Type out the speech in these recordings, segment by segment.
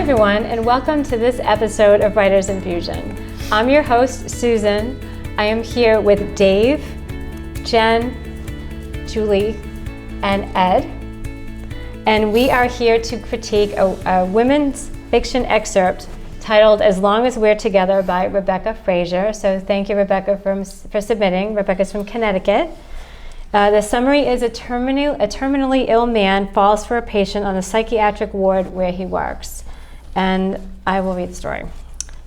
everyone, and welcome to this episode of Writer's Infusion. I'm your host, Susan. I am here with Dave, Jen, Julie, and Ed. And we are here to critique a women's fiction excerpt titled As Long as We're Together by Rebecca Frazier. So thank you, Rebecca, for submitting. Rebecca's from Connecticut. The summary is a terminally ill man falls for a patient on the psychiatric ward where he works. And I will read the story.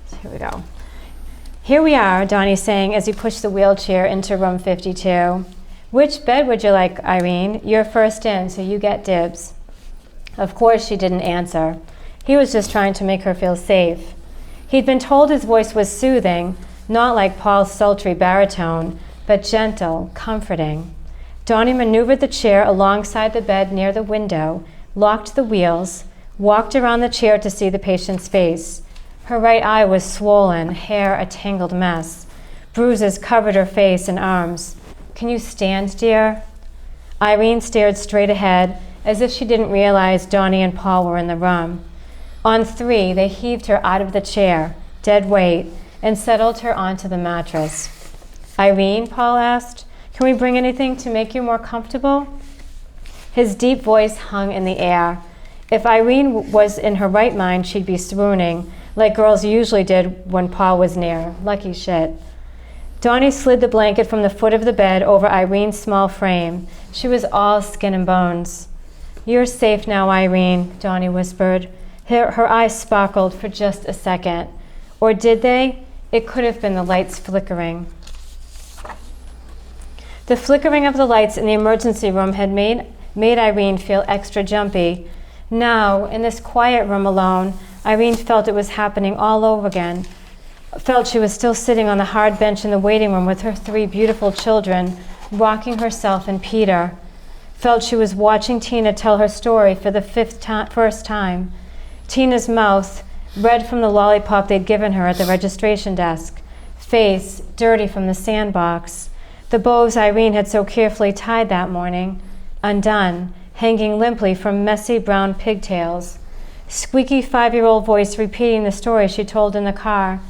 So here we go. Here we are, Donnie's saying as he pushed the wheelchair into room 52. Which bed would you like, Irene? You're first in, so you get dibs. Of course she didn't answer. He was just trying to make her feel safe. He'd been told his voice was soothing, not like Paul's sultry baritone, but gentle, comforting. Donnie maneuvered the chair alongside the bed near the window, locked the wheels, walked around the chair to see the patient's face. Her right eye was swollen, hair a tangled mess. Bruises covered her face and arms. Can you stand, dear? Irene stared straight ahead, as if she didn't realize Donnie and Paul were in the room. On three, they heaved her out of the chair, dead weight, and settled her onto the mattress. Irene, Paul asked, can we bring anything to make you more comfortable? His deep voice hung in the air. If Irene was in her right mind, she'd be swooning, like girls usually did when Paul was near. Lucky shit. Donnie slid the blanket from the foot of the bed over Irene's small frame. She was all skin and bones. You're safe now, Irene, Donnie whispered. Her eyes sparkled for just a second. Or did they? It could have been the lights flickering. The flickering of the lights in the emergency room had made Irene feel extra jumpy. Now, in this quiet room alone, Irene felt it was happening all over again. Felt she was still sitting on the hard bench in the waiting room with her three beautiful children, rocking herself and Peter. Felt she was watching Tina tell her story for the first time. Tina's mouth, red from the lollipop they'd given her at the registration desk. Face, dirty from the sandbox. The bows Irene had so carefully tied that morning, undone, hanging limply from messy brown pigtails. Squeaky 5-year-old voice repeating the story she told in the car.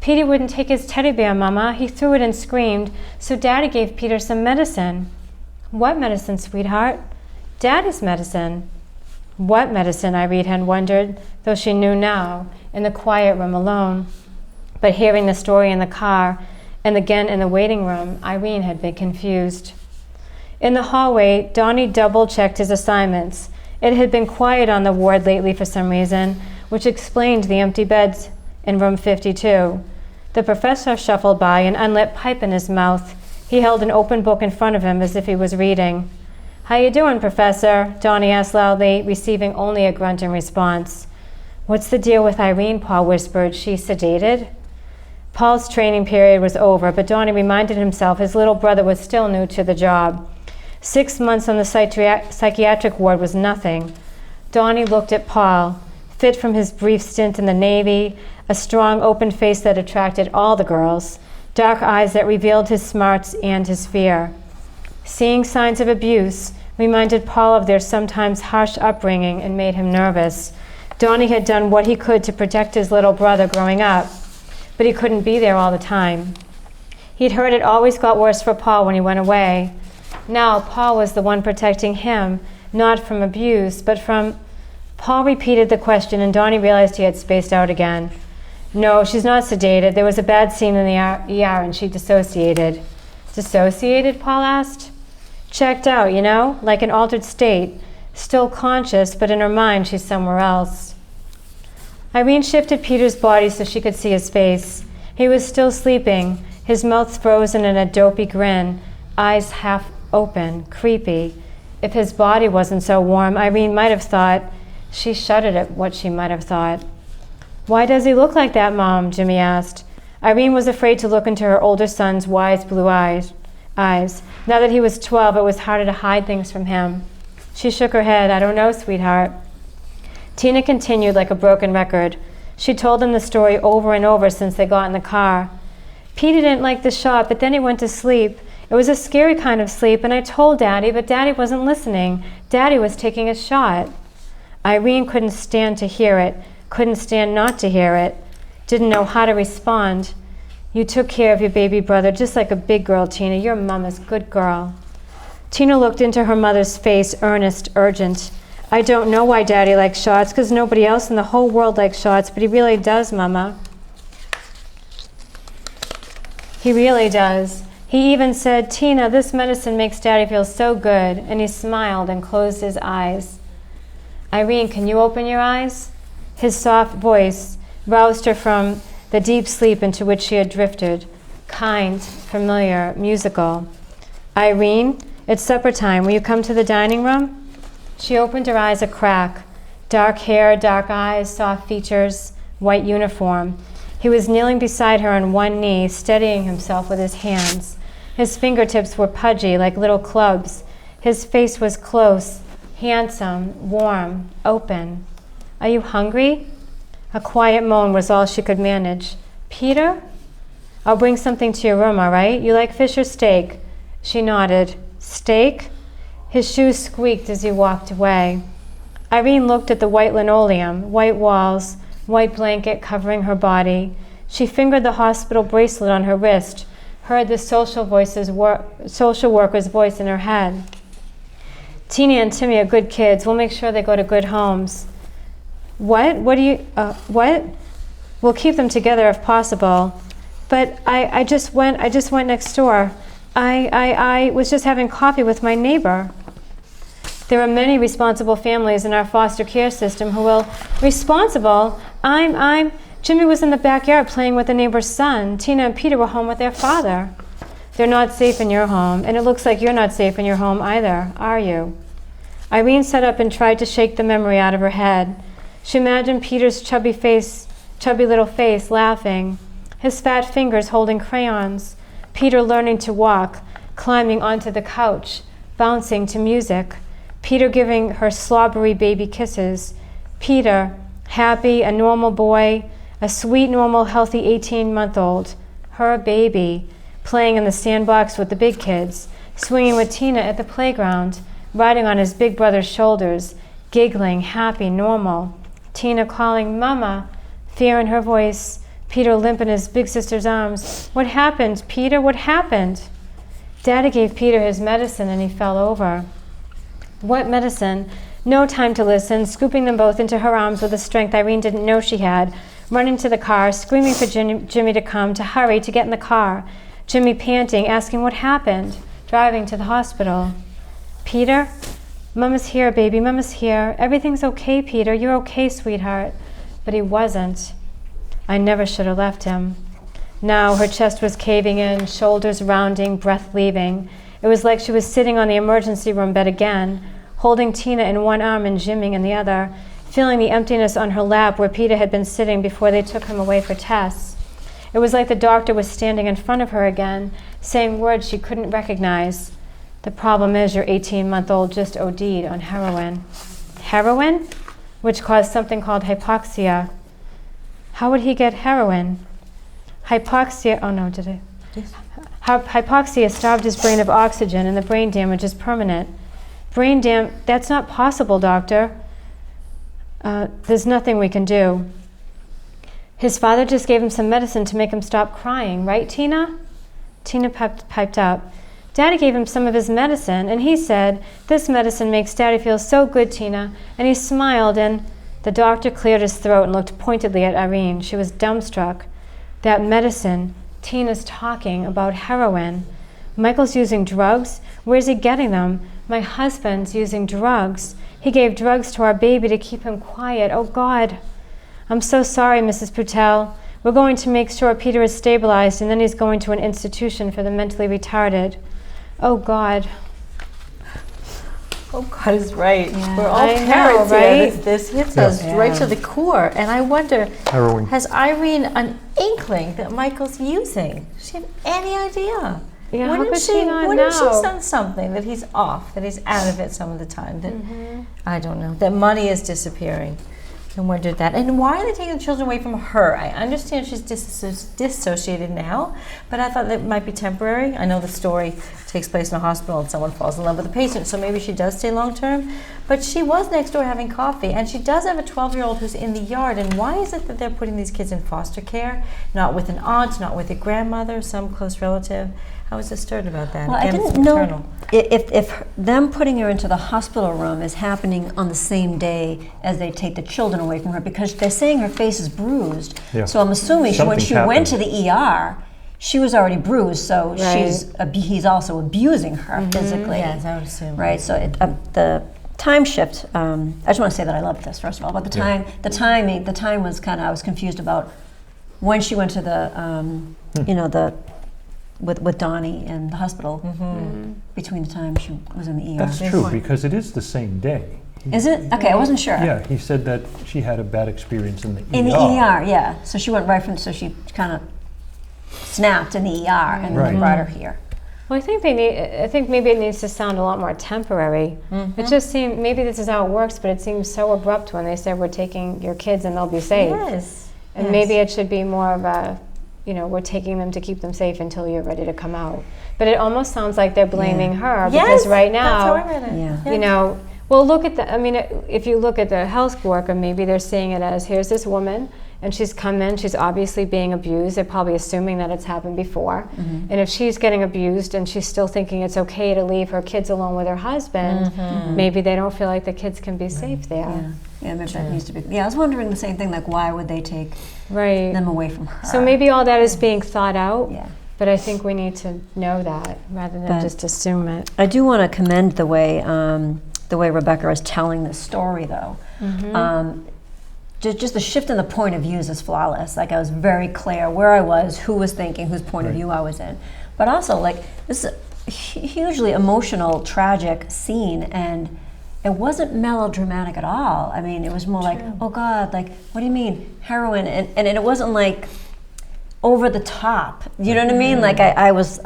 Peter wouldn't take his teddy bear, Mama. He threw it and screamed, so Daddy gave Peter some medicine. What medicine, sweetheart? Daddy's medicine. What medicine, Irene had wondered, though she knew now, in the quiet room alone. But hearing the story in the car, and again in the waiting room, Irene had been confused. In the hallway, Donnie double-checked his assignments. It had been quiet on the ward lately for some reason, which explained the empty beds in room 52. The professor shuffled by, an unlit pipe in his mouth. He held an open book in front of him as if he was reading. How you doing, Professor? Donnie asked loudly, receiving only a grunt in response. What's the deal with Irene? Paul whispered. She sedated? Paul's training period was over, but Donnie reminded himself his little brother was still new to the job. 6 months on the psychiatric ward was nothing. Donnie looked at Paul, fit from his brief stint in the Navy, a strong, open face that attracted all the girls, dark eyes that revealed his smarts and his fear. Seeing signs of abuse reminded Paul of their sometimes harsh upbringing and made him nervous. Donnie had done what he could to protect his little brother growing up, but he couldn't be there all the time. He'd heard it always got worse for Paul when he went away. Now Paul was the one protecting him, not from abuse, but from... Paul repeated the question, and Donnie realized he had spaced out again. No, she's not sedated. There was a bad scene in the ER and she dissociated. Dissociated, Paul asked. Checked out, you know, like an altered state. Still conscious, but in her mind she's somewhere else. Irene shifted Peter's body so she could see his face. He was still sleeping, his mouth frozen in a dopey grin, eyes half open, creepy. If his body wasn't so warm, Irene might have thought. She shuddered at what she might have thought. Why does he look like that, Mom? Jimmy asked. Irene was afraid to look into her older son's wise blue eyes. Now that he was 12, it was harder to hide things from him. She shook her head. I don't know, sweetheart. Tina continued like a broken record. She told him the story over and over since they got in the car. Peter didn't like the shot, but then he went to sleep. It was a scary kind of sleep, and I told Daddy, but Daddy wasn't listening. Daddy was taking a shot. Irene couldn't stand to hear it. couldn't stand not to hear it, didn't know how to respond. You took care of your baby brother just like a big girl, Tina. You're Mama's good girl. Tina looked into her mother's face, earnest, urgent. I don't know why Daddy likes shots, because nobody else in the whole world likes shots, but he really does, Mama. He really does. He even said, Tina, this medicine makes Daddy feel so good, and he smiled and closed his eyes. Irene, can you open your eyes? His soft voice roused her from the deep sleep into which she had drifted, kind, familiar, musical. Irene, it's supper time. Will you come to the dining room? She opened her eyes a crack. Dark hair, dark eyes, soft features, white uniform. He was kneeling beside her on one knee, steadying himself with his hands. His fingertips were pudgy, like little clubs. His face was close, handsome, warm, open. Are you hungry? A quiet moan was all she could manage. Peter? I'll bring something to your room, all right? You like fish or steak? She nodded. Steak? His shoes squeaked as he walked away. Irene looked at the white linoleum, white walls, white blanket covering her body. She fingered the hospital bracelet on her wrist, heard the social worker's voice in her head. Tina and Timmy are good kids. We'll make sure they go to good homes. What? What? We'll keep them together if possible. But I just went next door. I was just having coffee with my neighbor. There are many responsible families in our foster care system who will... Responsible? Jimmy was in the backyard playing with the neighbor's son. Tina and Peter were home with their father. They're not safe in your home, and it looks like you're not safe in your home either, are you? Irene sat up and tried to shake the memory out of her head. She imagined Peter's chubby little face, laughing, his fat fingers holding crayons, Peter learning to walk, climbing onto the couch, bouncing to music, Peter giving her slobbery baby kisses, Peter, happy, a normal boy, a sweet, normal, healthy 18-month-old, her baby, playing in the sandbox with the big kids, swinging with Tina at the playground, riding on his big brother's shoulders, giggling, happy, normal. Tina calling, Mama, fear in her voice, Peter limp in his big sister's arms. What happened, Peter? What happened? Daddy gave Peter his medicine and he fell over. What medicine? No time to listen, scooping them both into her arms with a strength Irene didn't know she had, running to the car, screaming for Jimmy to come, to hurry, to get in the car. Jimmy panting, asking what happened, driving to the hospital. Peter? Mama's here, baby, Mama's here. Everything's okay, Peter. You're okay, sweetheart. But he wasn't. I never should have left him. Now her chest was caving in, shoulders rounding, breath leaving. It was like she was sitting on the emergency room bed again, holding Tina in one arm and Jimmy in the other, feeling the emptiness on her lap where Peter had been sitting before they took him away for tests. It was like the doctor was standing in front of her again, saying words she couldn't recognize. The problem is your 18-month-old just OD'd on heroin. Heroin? Which caused something called hypoxia. How would he get heroin? Hypoxia, oh no, did I? Yes. Hypoxia starved his brain of oxygen and the brain damage is permanent. That's not possible, doctor. There's nothing we can do. His father just gave him some medicine to make him stop crying, right, Tina? Tina piped up. Daddy gave him some of his medicine, and he said, this medicine makes Daddy feel so good, Tina. And he smiled, and the doctor cleared his throat and looked pointedly at Irene. She was dumbstruck. That medicine, Tina's talking about heroin. Michael's using drugs? Where's he getting them? My husband's using drugs. He gave drugs to our baby to keep him quiet. Oh, God. I'm so sorry, Mrs. Putel. We're going to make sure Peter is stabilized, and then he's going to an institution for the mentally retarded. Oh, God. Oh, God is right. Yeah, We're all parents right? here. This hits us right to the core. And I wonder, has Irene an inkling that Michael's using? Does she have any idea? Yeah, Wouldn't she know? sense something, that he's off, that he's out of it some of the time? That I don't know, that money is disappearing. I wondered that. And why are they taking the children away from her? I understand she's dissociated now, but I thought that might be temporary. I know the story takes place in a hospital and someone falls in love with the patient, so maybe she does stay long term. But she was next door having coffee, and she does have a 12-year-old who's in the yard. And why is it that they're putting these kids in foster care? Not with an aunt, not with a grandmother, some close relative. I was disturbed about that. Well, Again, I it's didn't know maternal. if them putting her into the hospital room is happening on the same day as they take the children away from her, because they're saying her face is bruised. Yeah. So I'm assuming when Something's she went to happened. the ER, she was already bruised. So Right. he's also abusing her physically. Yes, I would assume. Right. So the time shift. I just want to say that I loved this first of all, but the time was kind of, I was confused about when she went to the with Donnie in the hospital between the time she was in the ER. That's true, because it is the same day. Is it? Okay, I wasn't sure. Yeah, he said that she had a bad experience in the ER. In the ER, yeah. So she went right from, so she kind of snapped in the ER and Right. then brought her here. Well, I think maybe it needs to sound a lot more temporary. It just seems, maybe this is how it works, but it seems so abrupt when they say we're taking your kids and they'll be safe. Yes. And maybe it should be more of a, we're taking them to keep them safe until you're ready to come out. But it almost sounds like they're blaming her, because right now, that's how I read it. Yeah. well, look at if you look at the health worker, maybe they're seeing it as, here's this woman, and she's come in, she's obviously being abused. They're probably assuming that it's happened before. And if she's getting abused and she's still thinking it's okay to leave her kids alone with her husband, maybe they don't feel like the kids can be safe there. Yeah, maybe that needs to be. Yeah, I was wondering the same thing, like why would they take Right. them away from her? So maybe all that is being thought out, Yeah. but I think we need to know that rather than just assume it. I do want to commend the way Rebecca is telling this story, though. Just the shift in the point of views is flawless. Like, I was very clear where I was, who was thinking, whose point of view I was in. But also, like, this is a hugely emotional, tragic scene, and it wasn't melodramatic at all. I mean, it was more like, oh God, like, what do you mean, heroin? And it wasn't like over the top. You know what I mean? Like, I was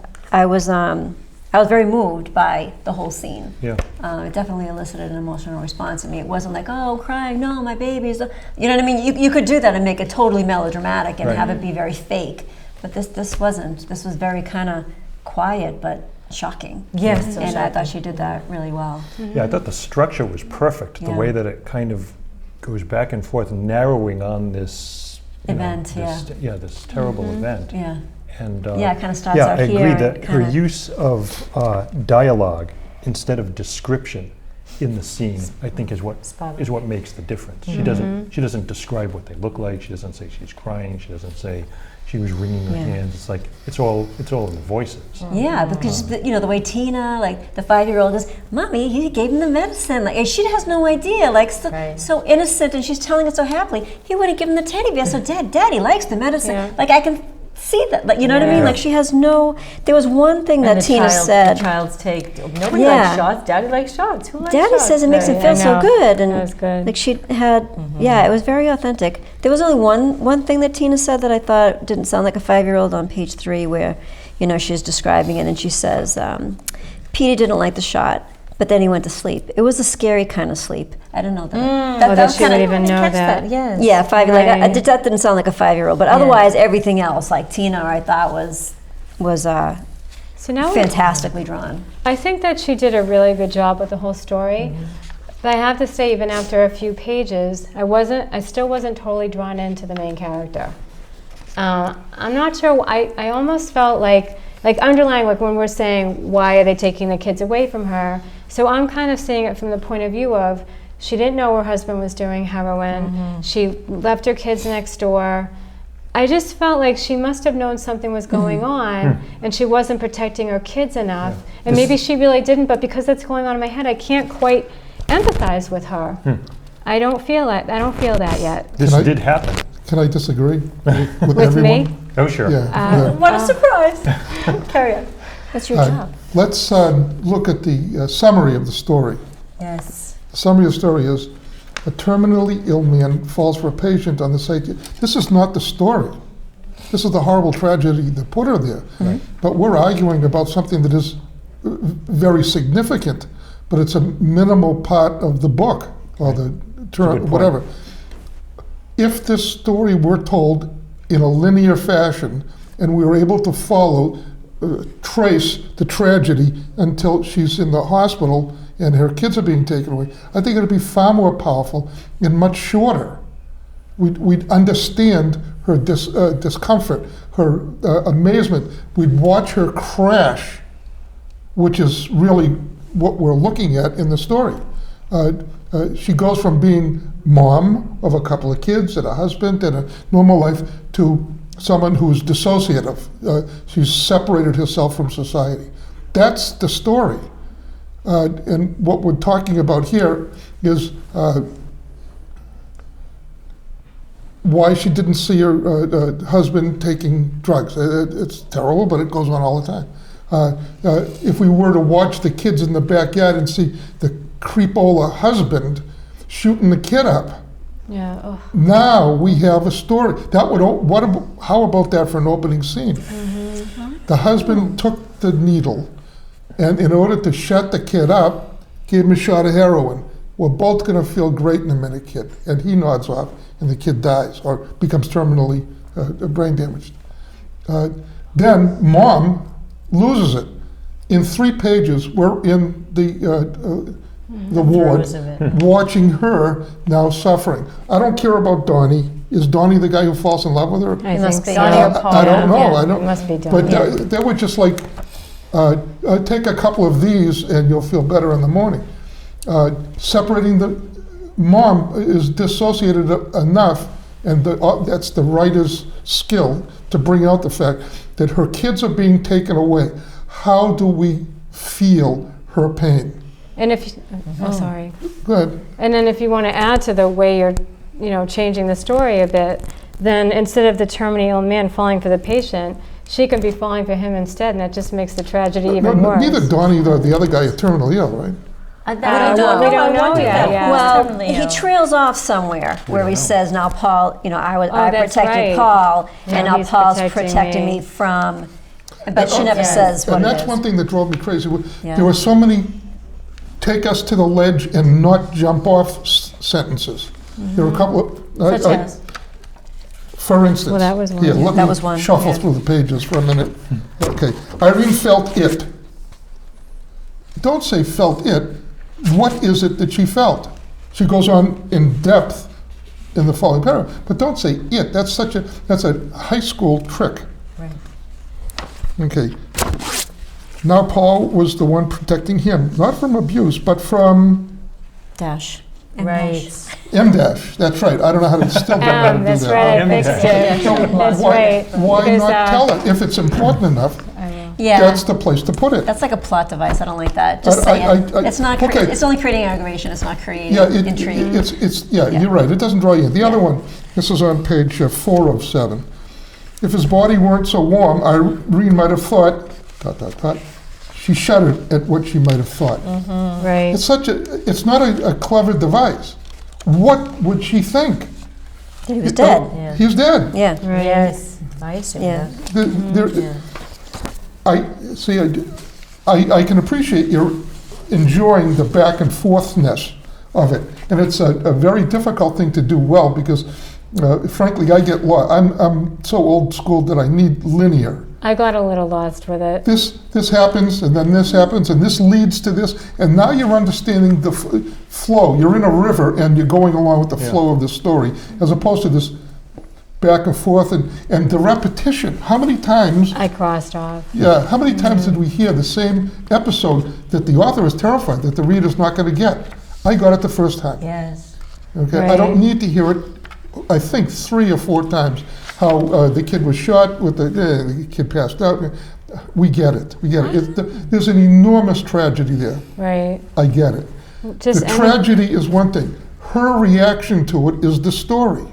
very moved by the whole scene. Yeah. It definitely elicited an emotional response in me. It wasn't like, oh, crying, no, my baby's. You know what I mean? You could do that and make it totally melodramatic and have it be very fake. But this wasn't. This was very kind of quiet, but shocking. Yes, and I thought she did that really well. Yeah, I thought the structure was perfect. The Yeah. way that it kind of goes back and forth, narrowing on this Event, this terrible event. Yeah. And It kind of starts yeah, out I here. agree and that her kinda- use of dialogue instead of description in the scene, I think, is what makes the difference. She doesn't describe what they look like. She doesn't say she's crying. She doesn't say she was wringing her hands. It's like it's all in the voices. Yeah, because the way Tina, like the 5-year-old, is, Mommy, he gave him the medicine. Like, and she has no idea. Like, so innocent, and she's telling it so happily. He wouldn't give him the teddy bear. So Daddy likes the medicine. Yeah. Like, I can see that. Like, you know what I mean? Like, she has no. There was one thing that Tina said. The child's take. Nobody likes shots. Daddy likes shots. Who likes shots? Daddy says it makes him feel so good, and That was good. like she had, it was very authentic. There was only one thing that Tina said that I thought didn't sound like a 5-year-old on page 3, where, she's describing it, and she says, Petey didn't like the shot, but then he went to sleep. It was a scary kind of sleep. I didn't know that. That she would even know that. Yes. Yeah, 5. Right. Like that didn't sound like a 5-year-old, but otherwise everything else, like Tina, I thought was So now fantastically drawn. I think that she did a really good job with the whole story. But I have to say, even after a few pages, I still wasn't totally drawn into the main character. I'm not sure. I almost felt like underlying, like when we're saying why are they taking the kids away from her. So I'm kind of seeing it from the point of view of she didn't know her husband was doing heroin. She left her kids next door. I just felt like she must have known something was going on, and she wasn't protecting her kids enough. And maybe she really didn't, but because that's going on in my head, I can't quite empathize with her. I don't feel that. I don't feel that yet. This did happen. Can I disagree with With everyone? me? Oh, sure. Yeah. What a surprise! Carry on. That's your job. Let's look at the summary of the story. Yes. The summary of the story is, a terminally ill man falls for a patient on the site. This is not the story. This is the horrible tragedy that put her there. But we're arguing about something that is very significant, but it's a minimal part of the book, or the good point. whatever. if this story were told in a linear fashion and we were able to follow, trace the tragedy until she's in the hospital and her kids are being taken away, I think it'd be far more powerful and much shorter. We'd understand her discomfort, her amazement. We'd watch her crash, which is really what we're looking at in the story. She goes from being mom of a couple of kids and a husband and a normal life to someone who's dissociative. She's separated herself from society. That's the story. And what we're talking about here is why she didn't see her husband taking drugs. It's terrible, but it goes on all the time. If we were to watch the kids in the backyard and see the creepola husband shooting the kid up, Yeah. Oh. now we have a story. That would how about that for an opening scene? The husband took the needle, and in order to shut the kid up, gave him a shot of heroin. We're both going to feel great in a minute, kid. And he nods off, and the kid dies or becomes terminally brain damaged. Then mom loses it. In 3 pages, we're in the ward, Throes of it. watching her now suffering. I don't care about Donnie. Is Donnie the guy who falls in love with her? I must think be. so. I don't know. Yeah, I don't. It must be done. But they were just like, take a couple of these and you'll feel better in the morning. Separating the mom is dissociated enough, and that's the writer's skill to bring out the fact that her kids are being taken away. How do we feel her pain? And if, oh, sorry. Go ahead. And then if you want to add to the way you're, changing the story a bit, then instead of the terminally ill man falling for the patient, she can be falling for him instead, and that just makes the tragedy even worse. Neither Donnie nor the other guy are terminally ill, right? we don't know yet. Yeah. Well, he trails off somewhere where he says, "Now, Paul, I that's protected right. Paul, Yeah, and now he's Paul's protecting protecting me." me from." But she never says what And it that's is. one thing that drove me crazy. Yeah. There were so many take us to the ledge and not jump off sentences. There were a couple of, Such as? for instance. Well, that was one. Here, Yeah. let That me was one, shuffle yeah. through the pages for a minute. Okay, Irene felt it. Don't say felt it. What is it that she felt? She goes on in depth in the following paragraph, but don't say it. That's a high school trick. Right. Okay. Now Paul was the one protecting him, not from abuse, but from Dash. Right. M dash. That's right. I don't know how to still don't know how to do That's that. right, I fixed it. So That's why, right. Why Because, not tell it if it's important enough? I will. Yeah. That's the place to put it. That's like a plot device. I don't like that. Just I- say I- it. I- It's not. okay. It's only creating aggravation. It's not creating Yeah, intrigue. yeah, Yeah. you're right. It doesn't draw you in. The other one, this is on page 4 of 7. If his body weren't so warm, Irene might have thought, ... She shuddered at what she might have thought. Right. It's not a clever device. What would she think? That he was dead. Yeah. He's dead. Yeah. Right. Yes. I assume Yeah. that. There- I can appreciate your enjoying the back and forthness of it, and it's a very difficult thing to do well because, frankly, I get lost. I'm so old school that I need linear. I got a little lost with it. This happens, and then this happens, and this leads to this, and now you're understanding the flow. You're in a river, and you're going along with the flow of the story, as opposed to this back and forth, and the repetition. How many times? I crossed off. Yeah, how many times did we hear the same episode that the author is terrified that the reader's not going to get? I got it the first time. Yes. Okay, I Right. don't need to hear it. I think 3 or 4 times. How the kid was shot with the kid passed out. We get it. We get it. There's an enormous tragedy there. Right. I get it. Just The tragedy is one thing. Her reaction to it is the story.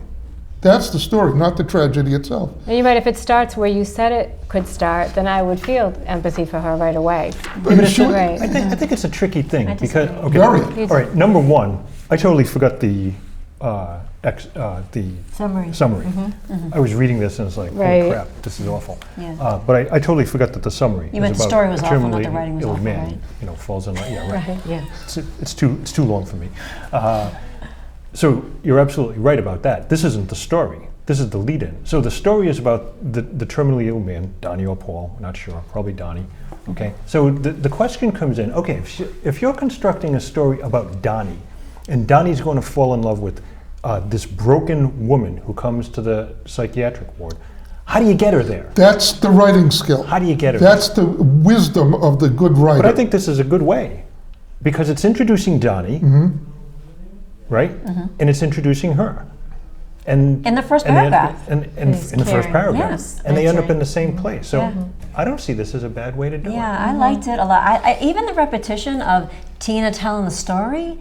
That's the story, not the tragedy itself. And you're right, if it starts where you said it could start, then I would feel empathy for her right away. But it should- Right. I think it's a tricky thing I because disagree. Very. all right. Number one, I totally forgot the Summary. I was reading this and it's like, Right. oh crap, this is awful. Yeah. But I totally forgot that the summary. You meant is the about story was a awful, not the terminally writing was ill awful, man, right? falls in. Yeah, right. Yeah. It's too long for me. So you're absolutely right about that. This isn't the story. This is the lead-in. So the story is about the terminally ill man, Donnie or Paul, not sure, probably Donnie. Okay. So the question comes in. Okay, if you're constructing a story about Donnie, and Donnie's going to fall in love with this broken woman who comes to the psychiatric ward, how do you get her there? That's the writing skill. How do you get her That's the wisdom of the good writer. But I think this is a good way, because it's introducing Donnie, right? And it's introducing her. And In the first and paragraph. And in the first paragraph. Yes, and they that's end up right. in the same place. So I don't see this as a bad way to do it. Yeah, I liked it a lot. I even the repetition of Tina telling the story,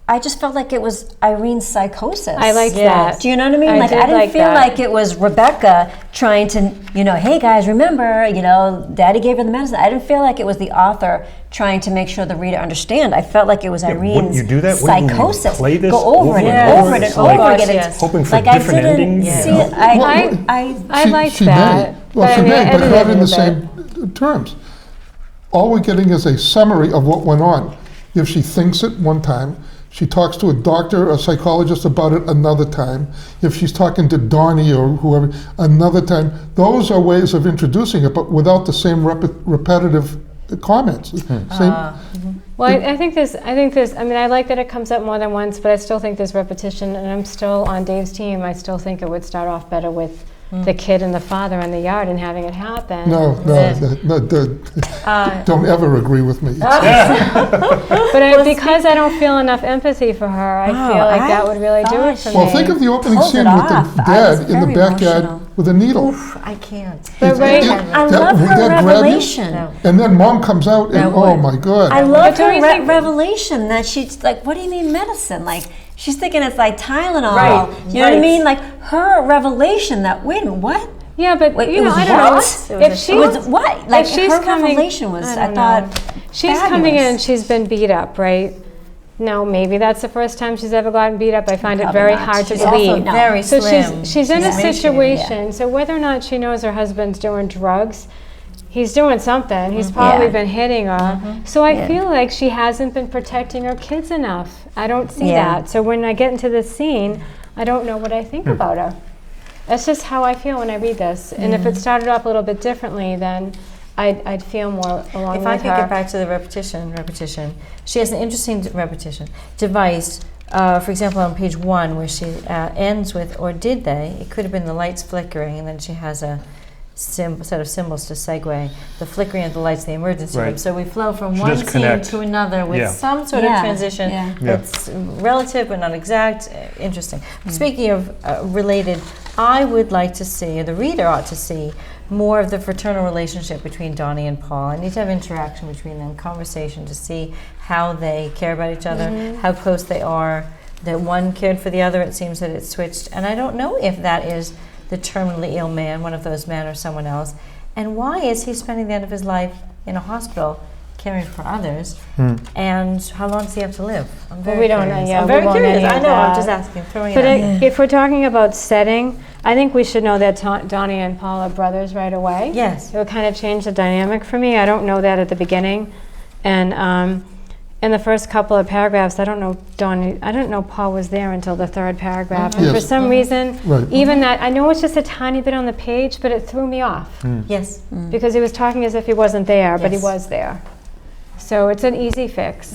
I just felt like it was Irene's psychosis. I liked Yes. that. Do you know what I mean? I Like did I didn't like feel that. like it was Rebecca trying to, hey guys, remember, Daddy gave her the medicine. I didn't feel like it was the author trying to make sure the reader understand. I felt like it was wouldn't Irene's you do that? Wouldn't you psychosis. play this Go over it and over it and It's like over again. yes. hoping for Like I different didn't endings. see you know? it. I She- liked she that, May. Well, but I she mean, I may, but edited not in it the a same terms. All we're getting is a summary of what went on. If she thinks it one time, she talks to a doctor, a psychologist about it another time. If she's talking to Donnie or whoever, another time. Those are ways of introducing it, but without the same repetitive comments. Same, Well, I think there's, I mean, I like that it comes up more than once, but I still think there's repetition, and I'm still on Dave's team. I still think it would start off better with the kid and the father in the yard and having it happen. no, don't ever agree with me. But because I don't feel enough empathy for her, I feel like that would really do it for thought me. Well, think of the opening Pulled scene it with the off. I was dad in the very backyard emotional. with a needle. Oof, I can't. But right, I That- love would her that grab you? revelation. No. And then mom comes out and, That oh would. my God. I love But don't her you think- revelation that she's like, what do you mean medicine? Like, she's thinking it's like Tylenol. Right, You know what I right. mean? Like, her revelation that, wait a minute, what? yeah, but Wait, you it know, was I don't what? know. It If was a she It was what? Like, if she's her coming, revelation was, I don't thought, know. She's coming in fabulous. and she's been beat up, right? No, maybe that's the first time she's ever gotten beat up. I find it Probably very not. hard to She's believe. also very So slim. she's in a emaciated. situation. So whether or not she knows her husband's doing drugs, he's doing something. He's probably Yeah. been hitting her. So I feel like she hasn't been protecting her kids enough. I don't see Yeah. that. So when I get into this scene, I don't know what I think about her. That's just how I feel when I read this. And if it started off a little bit differently, then I'd feel more along If with I could her. get back to the repetition, she has an interesting device. For example, on page 1, where she ends with, or did they? It could have been the lights flickering, and then she has a set of symbols to segue the flickering of the lights, the emergency room. Right. So we flow from She one does scene connect. to another with Yeah. some sort Yeah, of transition yeah. Yeah. that's relative but not exact. Interesting. Speaking of related, I would like to see, or the reader ought to see, more of the fraternal relationship between Donnie and Paul. I need to have interaction between them, conversation to see how they care about each other, how close they are, that one cared for the other. It seems that it switched. And I don't know if that is the terminally ill man, one of those men, or someone else. And why is he spending the end of his life in a hospital caring for others? And how long does he have to live? I'm very we don't know, curious. yeah, I'm we very won't curious. any I of know, I'm that. just asking, throwing But it out. if we're talking about setting, I think we should know that Donnie and Paul are brothers right away. Yes. It would kind of change the dynamic for me. I don't know that at the beginning. And in the first couple of paragraphs, I don't know Paul was there until the third paragraph. And for Yes. some reason, Right. even that, I know it's just a tiny bit on the page, but it threw me off. Yes. Because he was talking as if he wasn't there, but he Yes. was there. So it's an easy fix.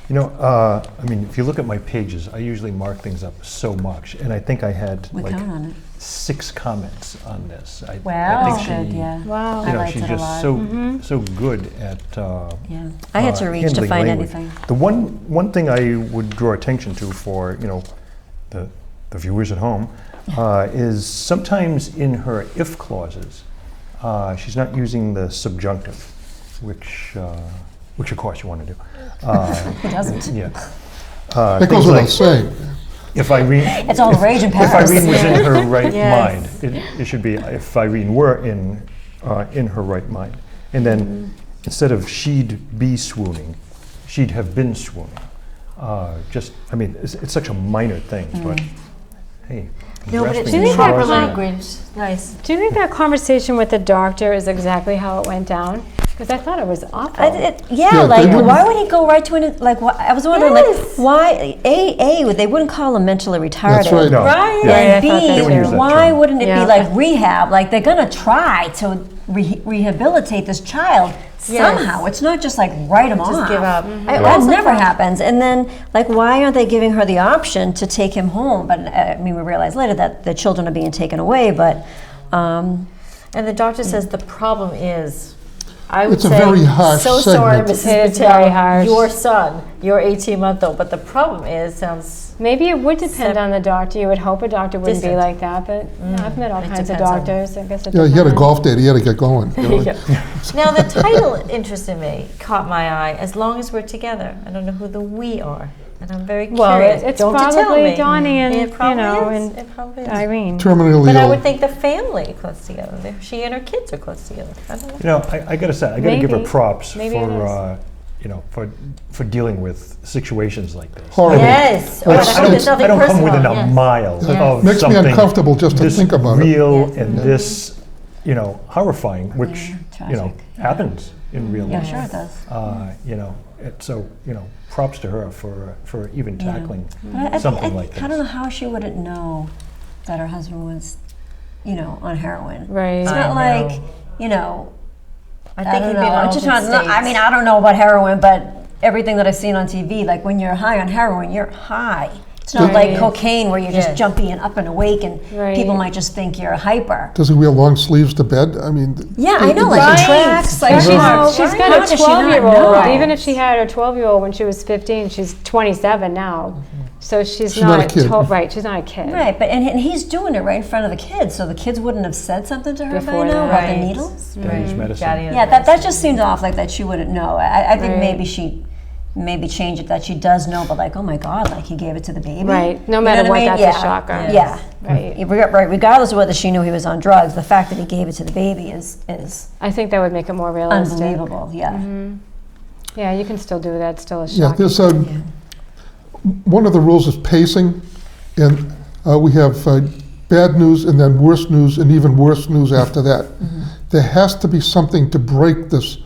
You know, I mean, if you look at my pages, I usually mark things up so much, and I think I had we like count on it. 6 comments on this. I Wow. think That's good, yeah. Wow. You know, liked she's it a just lot. so good at. Yeah. I had to reach to handling find language. anything. The one thing I would draw attention to for the viewers at home is sometimes in her if clauses, she's not using the subjunctive, which of course you want to do. Who doesn't? Yeah. That Things goes without like saying. if Irene. It's all the rage in If Paris. Irene was in her right Yes. mind, it should be if Irene were in her right mind. And then instead of she'd be swooning, she'd have been swooning. I mean, it's such a minor thing, but hey. No, but it's Do you think that proper language. Nice. Do you think that conversation with the doctor is exactly how it went down? Because I thought it was awful. Yeah, like they wouldn't- why would he go right to an like? I was wondering Yes. like why they wouldn't call him mentally retarded. That's right. No. Right. Yeah. And I thought that B, They wouldn't use that why term. wouldn't it Yeah. be like rehab? Like they're gonna try to rehabilitate this child somehow. It's not just like write him off. Just give up. I That also never thought- happens. And then, like, why aren't they giving her the option to take him home? But I mean, we realize later that the children are being taken away. But And the doctor says the problem is, I would It's a say, very harsh so sorry, segment. Mrs. It is Patel, very harsh. your son, your 18-month-old. But the problem is, sounds Maybe it would depend on the doctor. You would hope a doctor wouldn't be Distant. like that, but I've met all It kinds of depends on- doctors. I guess it Yeah, he had a depends. golf date, he had to get going. Now the title interested me, caught my eye. As long as we're together, I don't know who the we are, and I'm very Well, curious. it's Don't you tell probably me. Donnie and, It probably you know, is. and It probably is. Irene. Terminally But I ill. would think the family are close together. She and her kids are close together. I don't know. You know, I gotta say, I gotta give her Maybe. props Maybe it for, you know, for dealing with situations like this. Horrible. Yes. Oh, It's- I hope there's I nothing don't come personal. within a Yes. mile of Makes me something uncomfortable just to this think about it. real Yes. and this, you know, horrifying, which, you know, tragic. happens in real yeah, life. sure it does. You know, so, you know, props to her for even tackling But something like this. I don't know how she wouldn't know that her husband was, you know, on heroin. Right. It's I not know. like, you know, I I think don't he'd know. be in I'm just altered not, I mean, I don't know about heroin, but everything that I've seen on TV, like when you're high on heroin, you're high. It's not Right. like cocaine where you're just Yes. jumpy and up and awake and Right. people might just think you're hyper. Does he wear long sleeves to bed? I mean, Yeah, I know, like Right. the tracks, like She's, you know, she's how got a does she not 12-year-old. know? Even if she had her 12-year-old when she was 15, she's 27 now. So she's She's not a kid. Right, she's not a kid. Right, but and he's doing it right in front of the kids, so the kids wouldn't have said something to her Before by now that. about the Right. needles. Daddy's medicine. Daddy Yeah, that just seemed off, like that she wouldn't know. I think Right. maybe she maybe change it that she does know, but like, oh my God, like he gave it to the baby. Right. No You matter know what, I mean? that's a Yeah. shocker. Yeah. Right. Right. Regardless of whether she knew he was on drugs, the fact that he gave it to the baby is I think that would make it more realistic. unbelievable. Yeah. Yeah, you can still do that. It's still a yeah, shock. there's one of the rules is pacing, and we have bad news and then worse news and even worse news after that. There has to be something to break this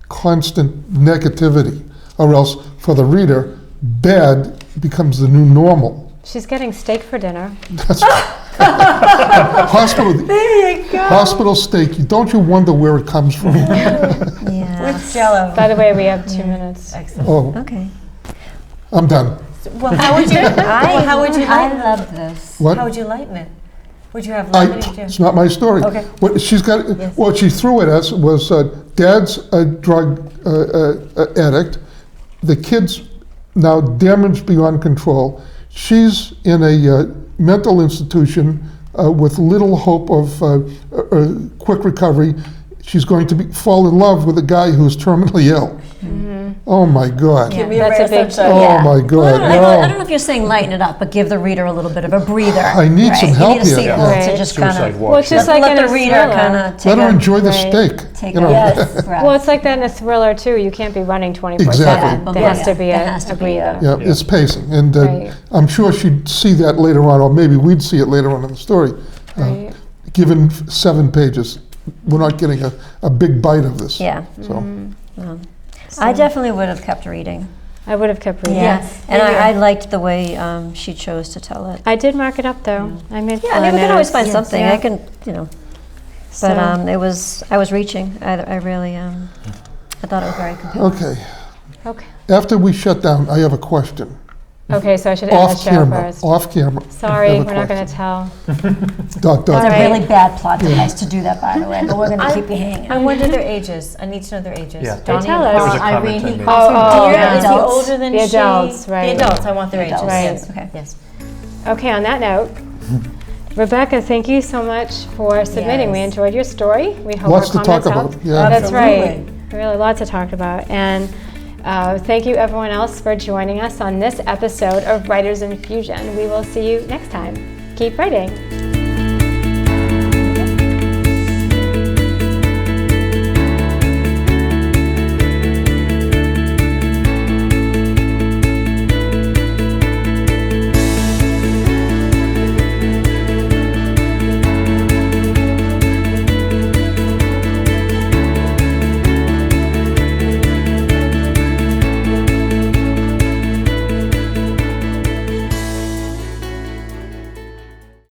constant negativity, or else for the reader, bad becomes the new normal. She's getting steak for dinner. That's hospital steak. Don't you wonder where it comes from? Yeah. With Jello. By the way, we have 2 minutes. Excellent. Oh, Okay. I'm done. Well, how would you? how would you I lighten it? love this. What? How would you lighten it? Would you have I, levity? it's not my story. Okay. What she's got, Yes. what she threw at us was dad's a drug addict. The kid's now damaged beyond control. She's in a mental institution with little hope of quick recovery. She's going to fall in love with a guy who's terminally ill. Oh my God. Give me That's a rare big sunshine. Oh Yeah. my God. Well, I no. don't know if you're saying lighten it up, but give the reader a little bit of a breather. I need right? some You help need a here. sequel Right. to just kind Suicide of watch. Well, it's just like let in the a reader thriller. kind of take Let her a enjoy the Right. steak. take you a know. yes, breath. Well, it's like that in a thriller too. You can't be running 24/7. Exactly. There has to be There a, has to a be breather. Yeah, it's pacing, and Right. I'm sure she'd see that later on, or maybe we'd see it later on in the story. Right. Given 7 pages, we're not getting a big bite of this. Yeah. So, I definitely would have kept reading. I would have kept reading. Yes. And Maybe. I liked the way she chose to tell it. I did mark it up though. I made. Yeah, I mean, we can always find notes. something. Yeah. I can, you know. So- But I was reaching. I really, I thought it was very compelling. okay. Okay. After we shut down, I have a question. Okay, so I should end the Off show camera. first. Off camera. I Sorry, have a we're not going question. to tell. Dot, dot. All It's a right. really bad plot device to do that, by the way, but we're going to keep you hanging. I wonder their ages. I need to know their ages. Yeah. Donnie tell and us. Paul, That was a comment Irene, I he made. calls her Oh, dear. yeah. Is he Adults. older than The she? adults, right. The adults. I want their ages. Adults. Yes. Okay. Yes. Okay, on that note, Rebecca, thank you so much for submitting. We Yes. enjoyed your story. We hope Lots our to talk comments about, helped. yeah. That's right. Absolutely. Really, lots to talk about. And thank you, everyone else, for joining us on this episode of Writers Infusion. We will see you next time. Keep writing.